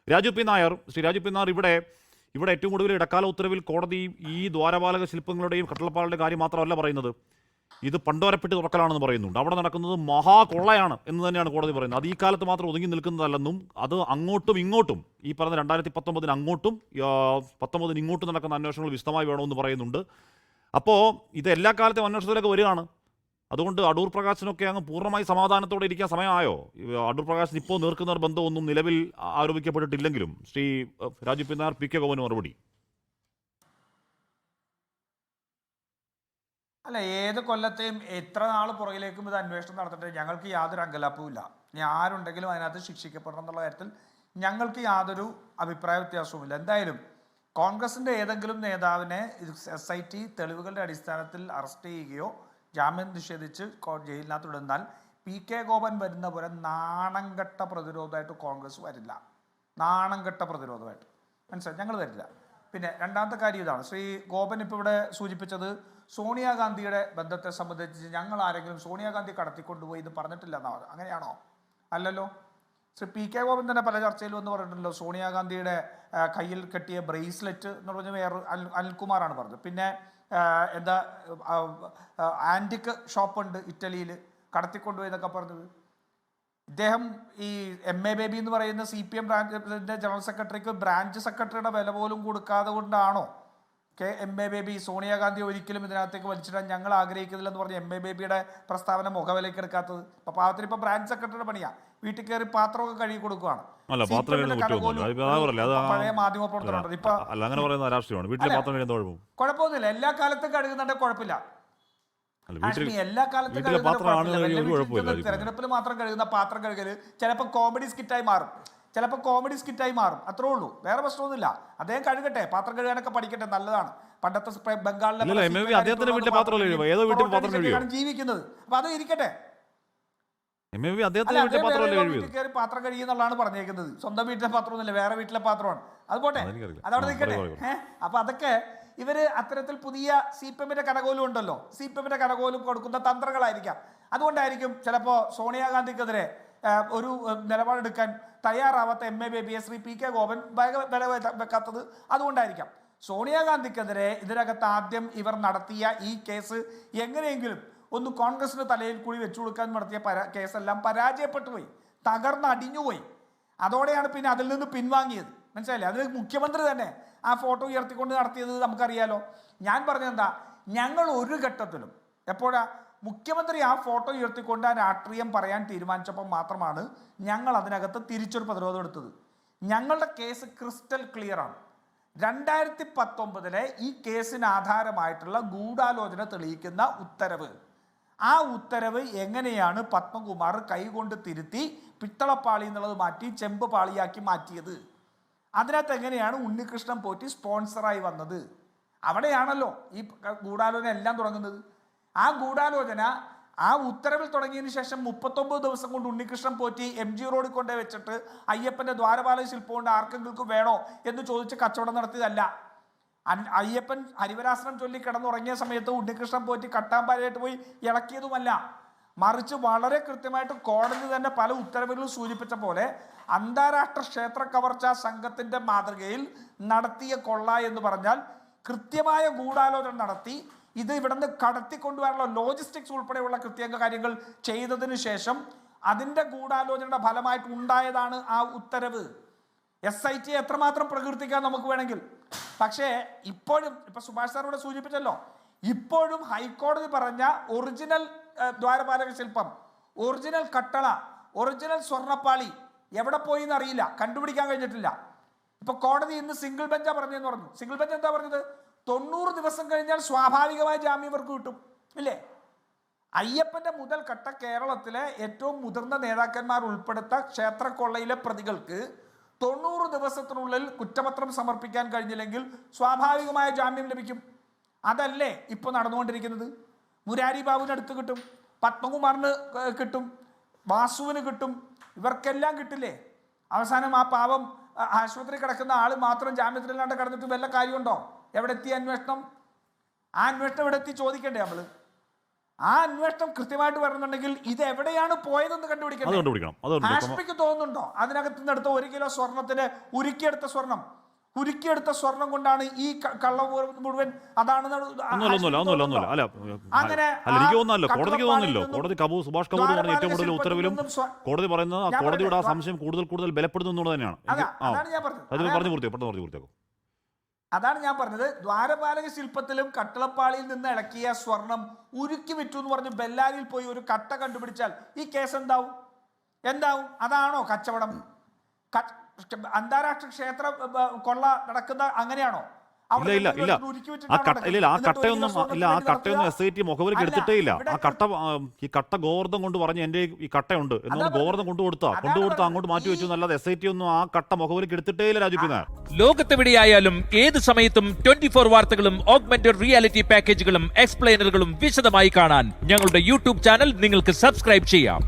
Shri Raju P Nair, ഇവിടെ ഏറ്റവും കൂടുതൽ ഇടക്കാല ഉത്തരവിൽ കോടതി ഈ ദ്വാരപാലക ശില്പങ്ങളുടെയും കട്ടളപ്പാളുടെ കാര്യം മാത്രമല്ല പറയുന്നത്, ഇത് പണ്ടോരപ്പെട്ട് തുറക്കലാണെന്ന് പറയുന്നുണ്ട്. അവിടെ നടക്കുന്നത് മഹാകൊള്ളയാണ് എന്ന് തന്നെയാണ് കോടതി പറയുന്നത്. അത് ഈ കാലത്ത് മാത്രം ഒതുങ്ങി നിൽക്കുന്നതല്ലെന്നും അത് അങ്ങോട്ടും ഇങ്ങോട്ടും ഈ പറഞ്ഞ 2019 അങ്ങോട്ടും 19 ഇങ്ങോട്ടും നടക്കുന്ന അന്വേഷണങ്ങൾ വിശദമായി വേണമെന്ന് പറയുന്നുണ്ട്. അപ്പോൾ ഇത് എല്ലാ കാലത്തെയും അന്വേഷണത്തിലേക്ക് വരികയാണ്. അതുകൊണ്ട് അടൂർ പ്രകാശിനൊക്കെ അങ്ങ് പൂർണ്ണമായി സമാധാനത്തോടെ ഇരിക്കാൻ സമയമായോ? അടൂർ പ്രകാശിന് ഇപ്പോൾ നേർക്കുന്ന ബന്ധമൊന്നും നിലവിൽ ആരോപിക്കപ്പെട്ടിട്ടില്ലെങ്കിലും ശ്രീ രാജു പി നായർ, പി.കെ. ഗോപന് മറുപടി. അല്ല, ഏത് കൊല്ലത്തെയും എത്ര നാൾ പുറകിലേക്കും ഇത് അന്വേഷണം നടത്തിയിട്ട് ഞങ്ങൾക്ക് യാതൊരു അങ്കലാപ്പവും ഇല്ല. ഇനി ആരുണ്ടെങ്കിലും അതിനകത്ത് ശിക്ഷിക്കപ്പെടണം എന്നുള്ള കാര്യത്തിൽ ഞങ്ങൾക്ക് യാതൊരു അഭിപ്രായ വ്യത്യാസവുമില്ല. എന്തായാലും കോൺഗ്രസിൻ്റെ ഏതെങ്കിലും നേതാവിനെ SIT തെളിവുകളുടെ അടിസ്ഥാനത്തിൽ അറസ്റ്റ് ചെയ്യുകയോ ജാമ്യം നിഷേധിച്ച് ജയിലിനകത്ത് ഇടുന്നാൽ പി.കെ. ഗോപൻ വരുന്ന പോലെ നാണംകെട്ട പ്രതിരോധമായിട്ട് കോൺഗ്രസ് വരില്ല. നാണംകെട്ട പ്രതിരോധമായിട്ട് മനസ്സിലായി, ഞങ്ങൾ വരില്ല. പിന്നെ രണ്ടാമത്തെ കാര്യം ഇതാണ്, ശ്രീ ഗോപൻ ഇപ്പോൾ ഇവിടെ സൂചിപ്പിച്ചത് സോണിയാഗാന്ധിയുടെ ബന്ധത്തെ സംബന്ധിച്ച് ഞങ്ങൾ ആരെങ്കിലും സോണിയാഗാന്ധി കടത്തിക്കൊണ്ടുപോയി ഇത് പറഞ്ഞിട്ടില്ല എന്നാണ്. അങ്ങനെയാണോ? അല്ലല്ലോ. ശ്രീ പി.കെ. ഗോപൻ തന്നെ പല ചർച്ചയിലും എന്ന് പറഞ്ഞിട്ടുണ്ടല്ലോ, സോണിയാഗാന്ധിയുടെ കയ്യിൽ കെട്ടിയ ബ്രേസ്ലെറ്റ് എന്ന് പറഞ്ഞ വേറെ അനിൽകുമാറാണ് പറഞ്ഞത്. പിന്നെ എന്താ ആൻറ്റിക് ഷോപ്പുണ്ട് ഇറ്റലിയിൽ, കടത്തിക്കൊണ്ടുപോയി എന്നൊക്കെ പറഞ്ഞത് ഇദ്ദേഹം. ഈ MA ബേബി എന്ന് പറയുന്ന CPM ബ്രാഞ്ചിൻ്റെ ജനറൽ സെക്രട്ടറിക്ക് ബ്രാഞ്ച് സെക്രട്ടറിയുടെ വില പോലും കൊടുക്കാതെ കൊണ്ടാണോ MA ബേബി സോണിയാഗാന്ധി ഒരിക്കലും ഇതിനകത്തേക്ക് വലിച്ചിടാൻ ഞങ്ങൾ ആഗ്രഹിക്കുന്നില്ലെന്ന് പറഞ്ഞ് MA ബേബിയുടെ പ്രസ്താവന മുഖവിലേക്ക് എടുക്കാത്തത്? ഇപ്പൊ പാവത്തിന് ഇപ്പൊ ബ്രാഞ്ച് സെക്രട്ടറിയുടെ പണിയാ, വീട്ടിൽ കയറി പാത്രമൊക്കെ കഴുകി കൊടുക്കുകയാണ്. പഴയ മാധ്യമ പ്രവർത്തനം ഇപ്പൊ കുഴപ്പമൊന്നുമില്ല, എല്ലാ കാലത്തും കഴുകുന്നുണ്ട്, കുഴപ്പമില്ല. എല്ലാ കാലത്തും തെരഞ്ഞെടുപ്പിൽ മാത്രം കഴുകുന്ന പാത്രം കഴുകല് ചിലപ്പോൾ കോമഡി സ്കിറ്റായി മാറും, അത്രേ ഉള്ളൂ, വേറെ പ്രശ്നമൊന്നുമില്ല. അദ്ദേഹം കഴുകട്ടെ, പാത്രം കഴുകാനൊക്കെ പഠിക്കട്ടെ, നല്ലതാണ്. പണ്ടത്തെ ബംഗാളിലെ ജീവിക്കുന്നത്, അപ്പൊ അത് ഇരിക്കട്ടെ. കയറി പാത്രം കഴിയുന്നുള്ളതാണ് പറഞ്ഞേക്കുന്നത്. സ്വന്തം വീട്ടിലെ പാത്രമൊന്നുമില്ല, വേറെ വീട്ടിലെ പാത്രമാണ്. അത് പോട്ടെ, അതവിടെ നിൽക്കട്ടെ. അപ്പൊ അതൊക്കെ ഇവര് അത്തരത്തിൽ പുതിയ CPMന്റെ കരകോലും ഉണ്ടല്ലോ, CPMന്റെ കരകോലും കൊടുക്കുന്ന തന്ത്രങ്ങളായിരിക്കാം. അതുകൊണ്ടായിരിക്കും ചിലപ്പോൾ സോണിയാഗാന്ധിക്കെതിരെ ഒരു നിലപാടെടുക്കാൻ തയ്യാറാവാത്ത MA ബേബിയെ ശ്രീ പി.കെ. ഗോപൻ വില വെക്കാത്തത് അതുകൊണ്ടായിരിക്കാം. സോണിയാഗാന്ധിക്കെതിരെ ഇതിനകത്ത് ആദ്യം ഇവർ നടത്തിയ ഈ കേസ് എങ്ങനെയെങ്കിലും ഒന്ന് കോൺഗ്രസിന് തലയിൽ കൂടി വെച്ചു കൊടുക്കാൻ നടത്തിയ കേസെല്ലാം പരാജയപ്പെട്ടു പോയി, തകർന്നടിഞ്ഞുപോയി. അതോടെയാണ് പിന്നെ അതിൽ നിന്ന് പിൻവാങ്ങിയത്. മനസ്സിലായില്ലേ? അതിൽ മുഖ്യമന്ത്രി തന്നെ ആ ഫോട്ടോ ഉയർത്തിക്കൊണ്ട് നടത്തിയത് നമുക്കറിയാലോ. ഞാൻ പറഞ്ഞതെന്താ, ഞങ്ങൾ ഒരു ഘട്ടത്തിലും എപ്പോഴാ മുഖ്യമന്ത്രി ആ ഫോട്ടോ ഉയർത്തിക്കൊണ്ട് ആ രാഷ്ട്രീയം പറയാൻ തീരുമാനിച്ചപ്പോൾ മാത്രമാണ് ഞങ്ങൾ അതിനകത്ത് തിരിച്ചൊരു പ്രതിരോധം എടുത്തത്. ഞങ്ങളുടെ കേസ് ക്രിസ്റ്റൽ ക്ലിയർ ആണ്. 2019 ഈ കേസിന് ആധാരമായിട്ടുള്ള ഗൂഢാലോചന തെളിയിക്കുന്ന ഉത്തരവ്, ആ ഉത്തരവ് എങ്ങനെയാണ് പത്മകുമാർ കൈകൊണ്ട് തിരുത്തി പിത്തളപ്പാളി എന്നുള്ളത് മാറ്റി ചെമ്പ് പാളിയാക്കി മാറ്റിയത്, അതിനകത്ത് എങ്ങനെയാണ് ഉണ്ണികൃഷ്ണൻ പോറ്റി സ്പോൺസറായി വന്നത്, അവിടെയാണല്ലോ ഈ ഗൂഢാലോചന എല്ലാം തുടങ്ങുന്നത്. ആ ഗൂഢാലോചന ആ ഉത്തരവിൽ തുടങ്ങിയതിന് ശേഷം 39 ദിവസം കൊണ്ട് ഉണ്ണികൃഷ്ണൻ പോറ്റി MG റോഡിൽ കൊണ്ടേ വെച്ചിട്ട് അയ്യപ്പൻ്റെ ദ്വാരപാലക ശില്പം കൊണ്ട് ആർക്കെങ്കിലും വേണോ എന്ന് ചോദിച്ച് കച്ചവടം നടത്തിയതല്ല. അയ്യപ്പൻ ഹരിവരാസനം ചൊല്ലി കിടന്നുറങ്ങിയ സമയത്ത് ഉണ്ണികൃഷ്ണൻ പോറ്റി കട്ടാമ്പാലയായിട്ട് പോയി ഇളക്കിയതുമല്ല. മറിച്ച് വളരെ കൃത്യമായിട്ട് കോടതി തന്നെ പല ഉത്തരവുകളും സൂചിപ്പിച്ച പോലെ അന്താരാഷ്ട്ര ക്ഷേത്ര കവർച്ചാ സംഘത്തിൻ്റെ മാതൃകയിൽ നടത്തിയ കൊള്ള എന്ന് പറഞ്ഞാൽ കൃത്യമായ ഗൂഢാലോചന നടത്തി ഇത് ഇവിടെ നിന്ന് കടത്തിക്കൊണ്ടുവരാനുള്ള ലോജിസ്റ്റിക്സ് ഉൾപ്പെടെയുള്ള കൃത്യമായ കാര്യങ്ങൾ ചെയ്തതിനു ശേഷം അതിൻ്റെ ഗൂഢാലോചനയുടെ ഫലമായിട്ട് ഉണ്ടായതാണ് ആ ഉത്തരവ്. SIT എത്രമാത്രം പ്രകീർത്തിക്കാൻ നമുക്ക് വേണമെങ്കിൽ. പക്ഷേ ഇപ്പോഴും ഇപ്പൊ സുഭാഷ് സാർ ഇവിടെ സൂചിപ്പിച്ചല്ലോ, ഇപ്പോഴും ഹൈക്കോടതി പറഞ്ഞ ഒറിജിനൽ ദ്വാരപാലക ശില്പം, ഒറിജിനൽ കട്ടള, ഒറിജിനൽ സ്വർണ്ണപ്പാളി എവിടെ പോയി എന്നറിയില്ല, കണ്ടുപിടിക്കാൻ കഴിഞ്ഞിട്ടില്ല. ഇപ്പൊ കോടതി ഇന്ന് സിംഗിൾ ബെഞ്ചാ പറഞ്ഞെന്ന് പറഞ്ഞു. സിംഗിൾ ബെഞ്ച് എന്താ പറഞ്ഞത്? 90 ദിവസം കഴിഞ്ഞാൽ സ്വാഭാവികമായ ജാമ്യം ഇവർക്ക് കിട്ടും, ഇല്ലേ? അയ്യപ്പന്റെ മുതൽക്കട്ട കേരളത്തിലെ ഏറ്റവും മുതിർന്ന നേതാക്കന്മാർ ഉൾപ്പെടുത്ത ക്ഷേത്രക്കൊള്ളയിലെ പ്രതികൾക്ക് 90 ദിവസത്തിനുള്ളിൽ കുറ്റപത്രം സമർപ്പിക്കാൻ കഴിഞ്ഞില്ലെങ്കിൽ സ്വാഭാവികമായ ജാമ്യം ലഭിക്കും. അതല്ലേ ഇപ്പോൾ നടന്നുകൊണ്ടിരിക്കുന്നത്? മുരാരി ബാബുവിന് അടുത്ത് കിട്ടും, പത്മകുമാറിന് കിട്ടും, വാസുവിന് കിട്ടും, ഇവർക്കെല്ലാം കിട്ടില്ലേ? അവസാനം ആ പാവം ആശുപത്രി കിടക്കുന്ന ആൾ മാത്രം ജാമ്യത്തിലല്ലാണ്ട് കിടന്നിട്ട് വല്ല കാര്യമുണ്ടോ? എവിടെ എത്തി അന്വേഷണം? ആ അന്വേഷണം ഇവിടെ എത്തി ചോദിക്കണ്ടേ നമ്മൾ? ആ അന്വേഷണം കൃത്യമായിട്ട് വരണമെന്നുണ്ടെങ്കിൽ ഇത് എവിടെയാണ് പോയതെന്ന് കണ്ടുപിടിക്കണം. ഹാഷ്മിക്ക് തോന്നുന്നുണ്ടോ അതിനകത്ത് നിന്ന് എടുത്ത 1 കിലോ സ്വർണത്തിന് ഉരുക്കിയെടുത്ത സ്വർണം കൊണ്ടാണ് ഈ കള്ള മുഴുവൻ അതാണെന്ന് എനിക്ക് തോന്നുന്നല്ലോ, കോടതിക്ക് തോന്നുന്നില്ലോ. കോടതി സുഭാഷ് കപൂർ പറഞ്ഞ ഏറ്റവും കൂടുതൽ ഉത്തരവിലും കോടതി പറയുന്നത് കോടതിയുടെ ആ സംശയം കൂടുതൽ ബലപ്പെടുന്നു എന്നുള്ളത് തന്നെയാണ്. അതാണ് ഞാൻ പറഞ്ഞത്. ദ്വാരപാലക ശില്പത്തിലും കട്ടളപ്പാളിയിൽ നിന്ന് ഇളക്കിയ സ്വർണം ഉരുക്കി വിറ്റു എന്ന് പറഞ്ഞ് ബെല്ലാരിയിൽ പോയി ഒരു കട്ട കണ്ടുപിടിച്ചാൽ ഈ കേസ് എന്താവും? അതാണോ കച്ചവടം? അന്താരാഷ്ട്ര ക്ഷേത്ര കൊള്ള നടക്കുന്ന അങ്ങനെയാണോ? ഇല്ല ആ കട്ടയൊന്നും SIT മുഖവരിക്ക് എടുത്തിട്ടേ ഇല്ല. ഈ കട്ട ഗോവർദ്ധം കൊണ്ട് പറഞ്ഞ് എന്റെ ഈ കട്ടയുണ്ട് എന്നോട് ഗോവർദ്ധം കൊണ്ടുകൊടുത്താ അങ്ങോട്ട് മാറ്റി വെച്ചു എന്നല്ലാതെ SIT ഒന്നും ആ കട്ട മുഖവരിക്ക് എടുത്തിട്ടേ ഇല്ല. രാജു പി നായർ, ലോകത്തെവിടെയായാലും ഏത് സമയത്തും 24 വാർത്തകളും ഓഗ്മെന്റഡ് റിയാലിറ്റി പാക്കേജുകളും എക്സ്പ്ലെയിനറുകളും വിശദമായി കാണാൻ ഞങ്ങളുടെ യൂട്യൂബ് ചാനൽ നിങ്ങൾക്ക് സബ്സ്ക്രൈബ് ചെയ്യാം.